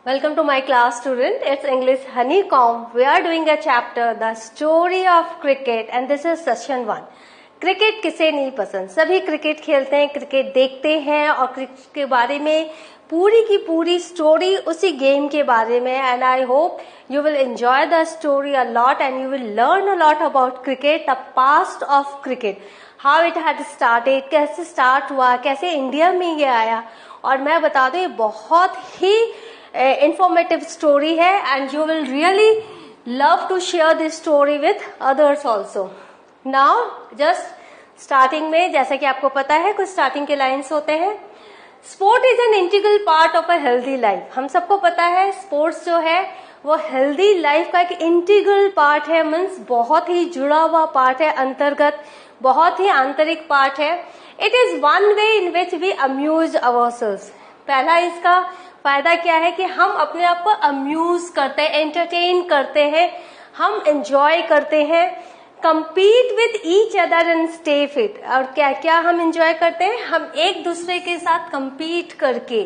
Welcome to my class, student. It's English Honeycomb. We are doing a chapter, The Story of Cricket, and this is session 1. Cricket किसे नहीं पसंद? सभी cricket खेलते हैं, cricket देखते हैं और क्रिकेट के बारे में पूरी की पूरी स्टोरी उसी गेम के बारे में. And I hope you will enjoy the story a lot and you will learn a lot about cricket, the past of cricket, how it had started, कैसे स्टार्ट हुआ, कैसे इंडिया में ये आया. और मैं बता दूं ये बहुत ही informative story है and you will really love to share this story with others also. Now just starting में जैसा कि आपको पता है कुछ starting के lines होते हैं. Sport is an integral part of a healthy life. हम सबको पता है sports जो है वो healthy life का एक integral part है, मीन्स बहुत ही जुड़ा हुआ part है, अंतर्गत बहुत ही आंतरिक part है. It is one way in which we amuse ourselves. पहला इसका फायदा क्या है कि हम अपने आप को अम्यूज करते हैं, एंटरटेन करते हैं, हम एंजॉय करते हैं, compete with each other and stay fit. और क्या क्या हम एंजॉय करते हैं? हम एक दूसरे के साथ compete करके,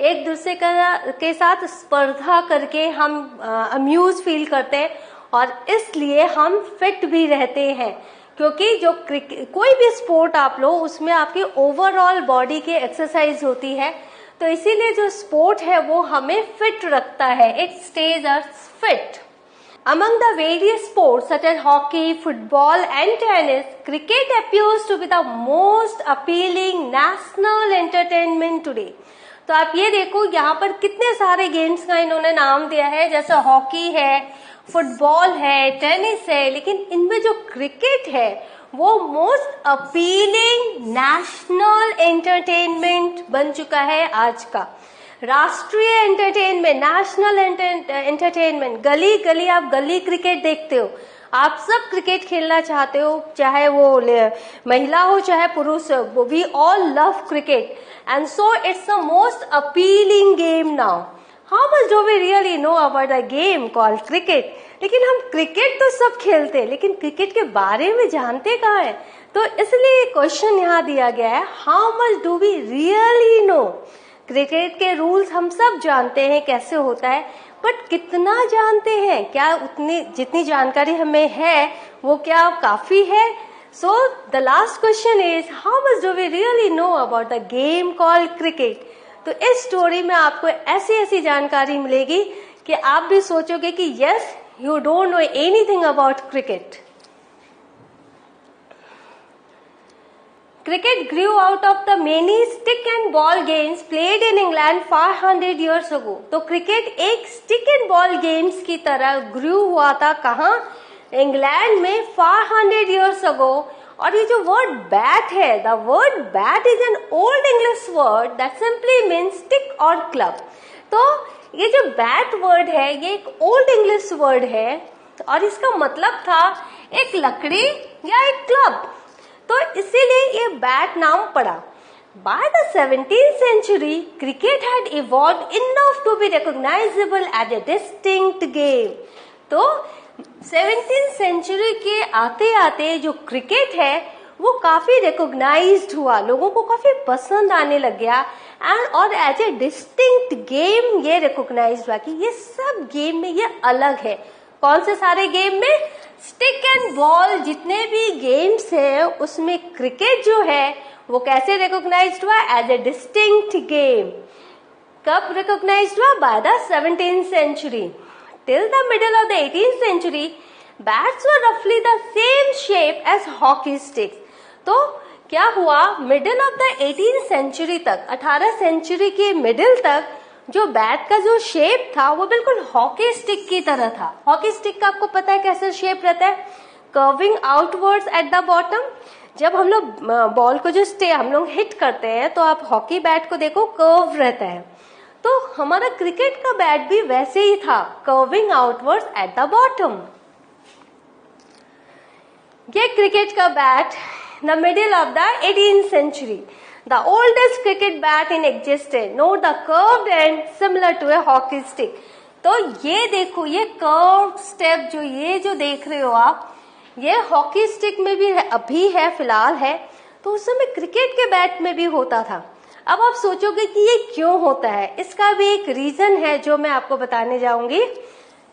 एक दूसरे के साथ स्पर्धा करके हम अम्यूज फील करते हैं और इसलिए हम फिट भी रहते हैं. क्योंकि जो कोई भी स्पोर्ट आप लो उसमें आपकी ओवरऑल बॉडी की एक्सरसाइज होती है, तो इसीलिए जो स्पोर्ट है वो हमें फिट रखता है. It stage us fit. Among the various sports such as hockey, football and tennis, cricket appears to be the most appealing national entertainment today. तो आप ये देखो यहाँ पर कितने सारे गेम्स का इन्होंने नाम दिया है, जैसे हॉकी है, फुटबॉल है, टेनिस है, लेकिन इनमें जो क्रिकेट है वो मोस्ट अपीलिंग नेशनल एंटरटेनमेंट बन चुका है आज का. राष्ट्रीय एंटरटेनमेंट, नेशनल एंटरटेनमेंट. गली गली आप गली क्रिकेट देखते हो, आप सब क्रिकेट खेलना चाहते हो, चाहे वो महिला हो चाहे पुरुष हो. We all love cricket and so it's the most appealing game now. How much do we really know about a game called cricket? लेकिन हम क्रिकेट तो सब खेलते हैं, लेकिन क्रिकेट के बारे में जानते कहाँ है? तो इसलिए क्वेश्चन यहाँ दिया गया है, how much do we really know? Cricket के रूल्स हम सब जानते हैं कैसे होता है, बट कितना जानते हैं? क्या उतनी जितनी जानकारी हमें है वो क्या काफी है? So the last question is, how much do we really know about the game called cricket? तो इस स्टोरी में आपको ऐसी ऐसी जानकारी मिलेगी कि आप भी सोचोगे कि yes, you don't know anything about cricket. Cricket grew out of the many stick and ball games played in England 500 years ago. तो क्रिकेट एक स्टिक एंड बॉल गेम्स की तरह ग्रू हुआ था. कहाँ? इंग्लैंड में 500 years ago. और ये जो वर्ड बैट है, the word bat is an old English word that simply means stick और क्लब. तो ये जो बैट वर्ड है ये एक ओल्ड इंग्लिश वर्ड है और इसका मतलब था एक लकड़ी या एक क्लब. तो इसीलिए ये बैट नाम पड़ा. Bye the 17th century, cricket had evolved enough to be recognizable as a distinct game. तो 17th century के आते आते जो क्रिकेट है वो काफी रिकॉग्नाइज्ड हुआ, लोगों को काफी पसंद आने लग गया एंड और एज ए डिस्टिंक्ट गेम ये रिकॉग्नाइज्ड हुआ कि ये सब गेम में ये अलग है. कौन से सारे गेम में? स्टिक एंड बॉल जितने भी गेम्स हैं उसमें क्रिकेट जो है वो कैसे रिकॉग्नाइज्ड हुआ? As a distinct game. कब रिकॉग्नाइज्ड हुआ? By the 17th century. Till the middle of the 18th century, bats were roughly the same shape as hockey sticks. तो क्या हुआ? Middle of the 18th century तक, 18 century के middle तक जो bat का जो शेप था वो बिल्कुल हॉकी स्टिक की तरह था. हॉकी स्टिक का आपको पता है कैसे शेप रहता है? Curving outwards at the bottom. जब हम लोग बॉल को जो हम लोग हिट करते हैं तो आप हॉकी बैट को देखो, कर्व रहता है. तो हमारा क्रिकेट का बैट भी वैसे ही था, curving outwards at the bottom. ये क्रिकेट का bat the middle of the 18th century. The oldest cricket bat in existence. Note the curved end similar to a hockey stick. तो ये देखो, ये कर्व स्टेप जो देख रहे हो आप, ये हॉकी स्टिक में भी है, अभी है, फिलहाल है. तो उस समय क्रिकेट के बैट में भी होता था. अब आप सोचोगे कि ये क्यों होता है, इसका भी एक रीजन है जो मैं आपको बताने जाऊंगी.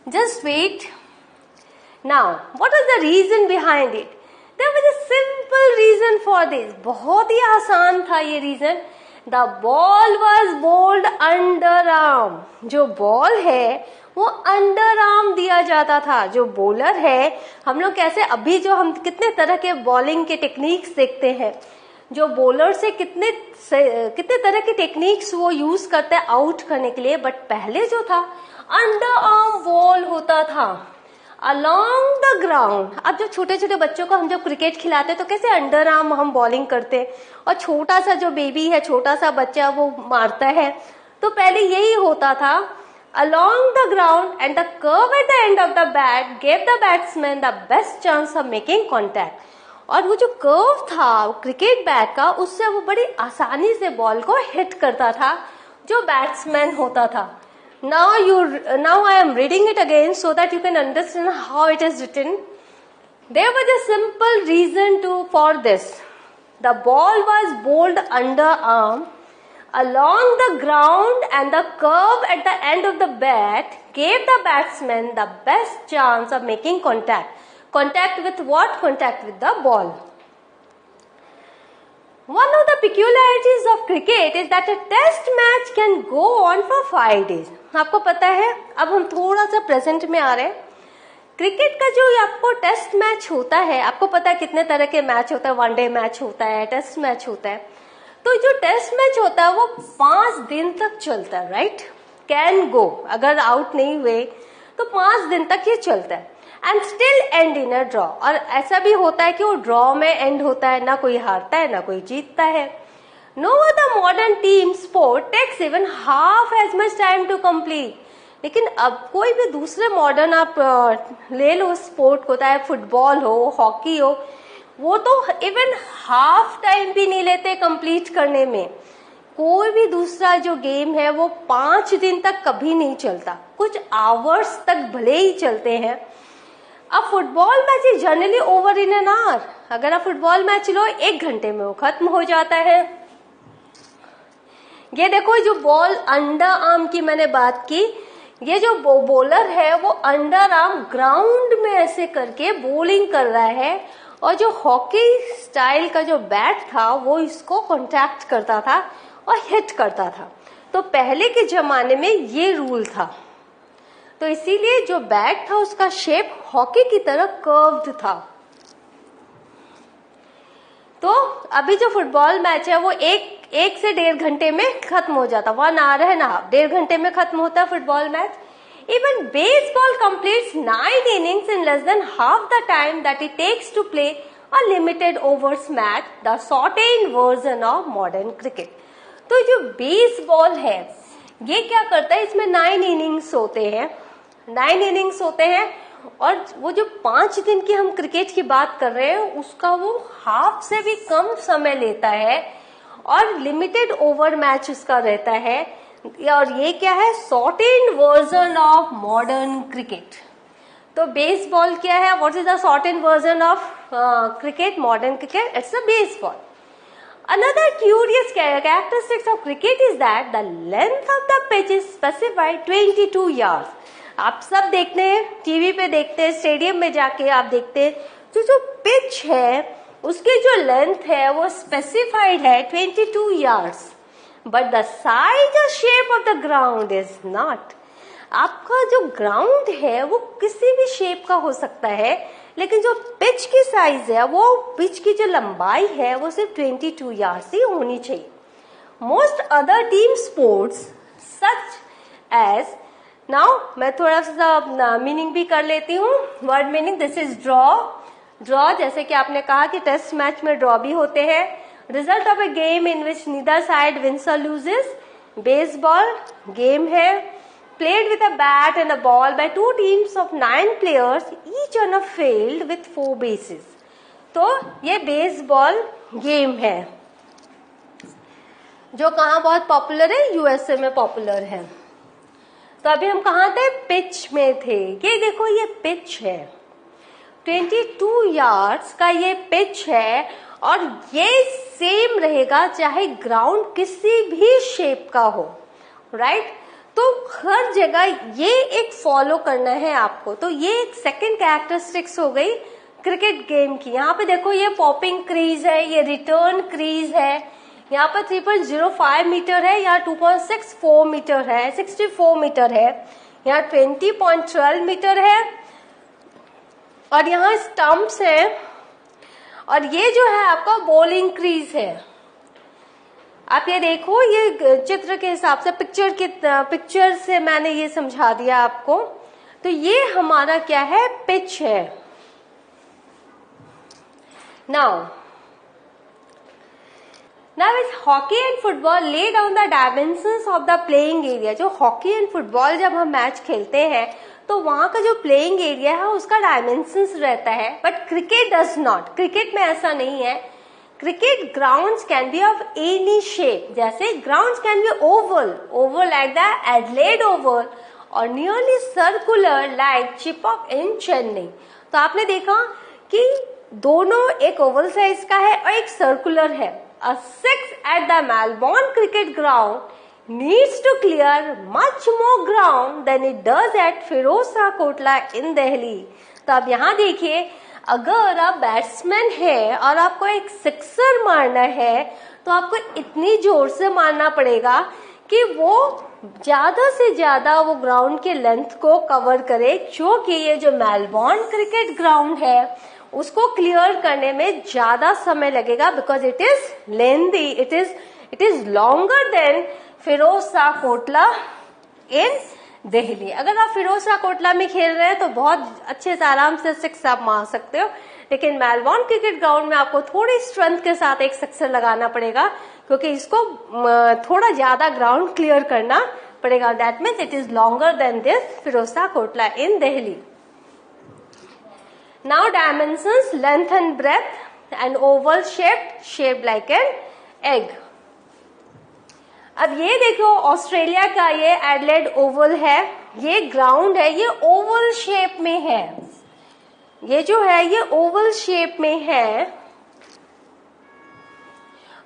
Just wait. Now what is the reason behind it? There was a simple reason for this. बहुत ही आसान था ये reason. The ball was bowled underarm. जो बॉल है वो अंडर आर्म दिया जाता था. जो बॉलर है, हम लोग कैसे अभी जो हम कितने तरह के बॉलिंग के टेक्निक्स देखते हैं, जो बॉलर से कितने तरह के टेक्निक्स वो यूज करते हैं आउट करने के लिए. बट पहले जो था अंडर आर्म बॉल होता था अलोंग द ग्राउंड. अब जो छोटे छोटे बच्चों को हम जब क्रिकेट खिलाते हैं तो कैसे अंडर आर्म हम बॉलिंग करते हैं, और छोटा सा जो बेबी है, छोटा सा बच्चा वो मारता है. तो पहले यही होता था. Along the ground and the curve at the end of the bat gave the batsman the best chance of making contact. और वो जो कर्व था क्रिकेट बैट का, उससे वो बड़ी आसानी से बॉल को हिट करता था जो बैट्समैन होता था. Now I am reading it again so that you can understand how it is written. There was a simple reason for this. The ball was bowled underarm along the ground and the curve at the end of the bat gave the batsman the best chance of making contact. Contact with what? Contact with the ball. One of the peculiarities of cricket is that a test match can go on for 5 days. आपको पता है, अब हम थोड़ा सा present में आ रहे हैं. क्रिकेट का जो आपको टेस्ट मैच होता है, आपको पता है कितने तरह के मैच होता है. वनडे मैच होता है, टेस्ट मैच होता है. तो जो टेस्ट मैच होता है वो 5 दिन तक चलता है. राइट, कैन गो, अगर आउट नहीं हुए तो 5 दिन तक ये चलता है. And still and in a draw. और ऐसा भी होता है कि वो ड्रॉ में एंड होता है, ना कोई हारता है ना कोई जीतता है. No other modern team sport takes even half as much time to complete. लेकिन अब कोई भी दूसरे मॉडर्न आप ले लो स्पोर्ट को, चाहे फुटबॉल हो, हॉकी हो, वो तो इवन हाफ टाइम भी नहीं लेते कंप्लीट करने में. कोई भी दूसरा जो गेम है वो 5 दिन तक कभी नहीं चलता, कुछ आवर्स तक भले ही चलते हैं. अब football match is generally over in an hour. अगर आप फुटबॉल मैच लो 1 घंटे में वो खत्म हो जाता है. ये देखो, जो बॉल अंडर आर्म की मैंने बात की, ये जो बॉलर है वो अंडर आर्म ग्राउंड में ऐसे करके बॉलिंग कर रहा है, और जो हॉकी स्टाइल का जो बैट था वो इसको कॉन्टैक्ट करता था और हिट करता था. तो पहले के जमाने में ये रूल था. तो इसीलिए जो बैट था उसका शेप हॉकी की तरह कर्व्ड था. तो अभी जो फुटबॉल मैच है वो एक से 1.5 घंटे में खत्म हो जाता. 1 आवर है ना, 1.5 घंटे में खत्म होता है football match. Even baseball completes 9 innings in less than half the time that it takes to play a limited overs match, the shortened version of modern cricket. तो जो बेसबॉल है ये क्या करता है, इसमें 9 innings होते हैं. 9 innings होते हैं, और वो जो 5 दिन की हम क्रिकेट की बात कर रहे हैं उसका वो हाफ से भी कम समय लेता है, और लिमिटेड ओवर मैच उसका रहता है. और ये क्या है, shortened version of modern cricket. तो बेसबॉल क्या है, what is the shortened version of cricket, modern cricket? It's a baseball. Another curious characteristics of cricket is that the length of the pitch is specified 22 yards. आप सब देखते हैं, TV पे देखते हैं, स्टेडियम में जाके आप देखते हैं, जो पिच है उसकी जो लेंथ है वो स्पेसिफाइड है 22 yards. बट द साइज और shape of the ground is not. आपका जो ग्राउंड है वो किसी भी शेप का हो सकता है, लेकिन जो पिच की साइज है, वो पिच की जो लंबाई है वो सिर्फ 22 yards ही होनी चाहिए. Most other team sports such as, now मैं थोड़ा सा मीनिंग भी कर लेती हूँ. Word meaning, this is draw. Draw जैसे कि आपने कहा कि टेस्ट मैच में ड्रॉ भी होते हैं. Result of a game in which neither side wins or loses. Baseball game है played with a bat and a ball by 2 teams of 9 players, each on a field with 4 bases. तो ये baseball game है जो कहाँ बहुत popular है, USA में popular है. तो अभी हम कहाँ थे, पिच में थे. ये देखो, ये पिच है, 22 yards का ये पिच है, और ये सेम रहेगा चाहे ग्राउंड किसी भी शेप का हो, राइट? तो हर जगह ये एक फॉलो करना है आपको। तो ये एक सेकंड कैरेक्टरिस्टिक्स हो गई क्रिकेट गेम की। यहाँ पे देखो ये पॉपिंग क्रीज है, ये रिटर्न क्रीज है, यहाँ पर 3.05 मीटर है, यहाँ 2.64 मीटर है, 64 मीटर है, यहाँ 20.12 मीटर है, और यहाँ स्टंप्स है, और ये जो है आपका बॉलिंग क्रीज है। आप ये देखो, ये चित्र के हिसाब से पिक्चर से मैंने ये समझा दिया आपको। तो ये हमारा क्या है, पिच है। नाउ इस hockey and football lay down the dimensions of the playing area. जो हॉकी एंड फुटबॉल जब हम मैच खेलते हैं तो वहां का जो प्लेइंग एरिया है उसका डायमेंशंस रहता है, but cricket does not. Cricket में ऐसा नहीं है। Cricket grounds can be of any shape, जैसे grounds can be oval like the Adelaide Oval, और nearly circular like Chepauk in Chennai. तो आपने देखा कि दोनों एक ओवल साइज का है और एक सर्कुलर है। A six at the Melbourne cricket ground needs to clear much more ground than it does at Firoza Kotla in Delhi. तो अब यहाँ देखिए, अगर आप बैट्समैन हैं और आपको एक सिक्सर मारना है तो आपको इतनी जोर से मारना पड़ेगा कि वो ज्यादा से ज्यादा वो ग्राउंड के लेंथ को कवर करे, जो कि ये जो मेलबोर्न क्रिकेट ग्राउंड है उसको क्लियर करने में ज्यादा समय लगेगा, because it is lengthy, it is longer than Firoz Shah Kotla in Delhi. अगर आप फिरोज शाह कोटला में खेल रहे हैं तो बहुत अच्छे से आराम से सिक्स आप मार सकते हो, लेकिन मेलबोर्न क्रिकेट ग्राउंड में आपको थोड़ी स्ट्रेंथ के साथ एक सिक्सर लगाना पड़ेगा, क्योंकि इसको थोड़ा ज्यादा ग्राउंड क्लियर करना पड़ेगा। That means it is longer than this Firoz Shah Kotla in Delhi. Now dimensions, length and breadth, and oval shaped like an egg. अब ये देखो, ऑस्ट्रेलिया का ये एडलेड ओवल है, ये ग्राउंड है, ये ओवल शेप में है। ये जो है ये ओवल शेप में है,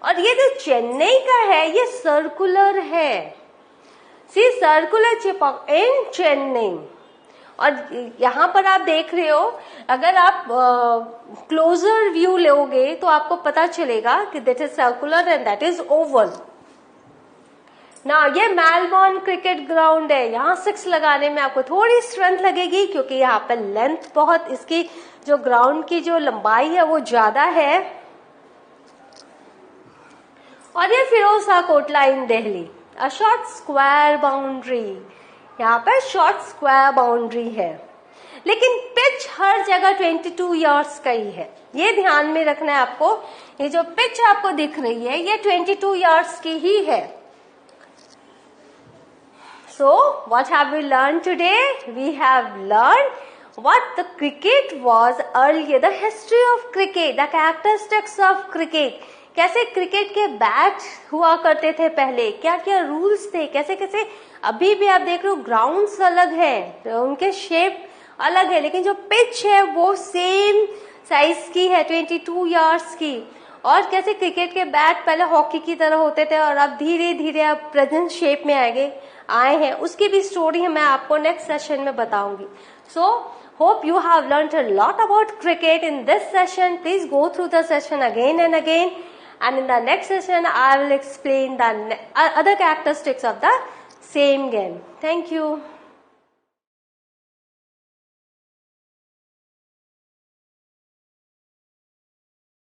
और ये जो चेन्नई का है ये सर्कुलर है। सी सर्कुलर चिपॉक इन चेन्नई। और यहाँ पर आप देख रहे हो, अगर आप क्लोजर व्यू लोगे तो आपको पता चलेगा कि that is circular and that is Oval. ना ये मेलबोर्न क्रिकेट ग्राउंड है, यहाँ सिक्स लगाने में आपको थोड़ी स्ट्रेंथ लगेगी, क्योंकि यहाँ पर लेंथ बहुत, इसकी जो ग्राउंड की जो लंबाई है वो ज्यादा है। और ये Firoz Shah Kotla in Delhi, a short square boundary. यहाँ पर शॉर्ट स्क्वायर बाउंड्री है, लेकिन पिच हर जगह 22 यार्ड्स का ही है। ये ध्यान में रखना है आपको। ये जो पिच आपको दिख रही है ये 22 यार्ड्स की ही है। So what have we learned today? We have learned what the cricket was earlier, the history of cricket, the characteristics of cricket. कैसे क्रिकेट के बैट हुआ करते थे पहले, क्या क्या रूल्स थे, कैसे कैसे अभी भी आप देख रहे हो ग्राउंड्स अलग है, उनके शेप अलग है, लेकिन जो पिच है वो सेम साइज की है, 22 यार्ड्स की। और कैसे क्रिकेट के बैट पहले हॉकी की तरह होते थे और अब धीरे धीरे अब प्रेजेंट शेप में आए हैं, उसकी भी स्टोरी मैं आपको नेक्स्ट सेशन में बताऊंगी। सो hope you have learned a lot about cricket in this session. Please go through the session again and again, and in the next session I will explain the other characteristics of the same game. Thank you.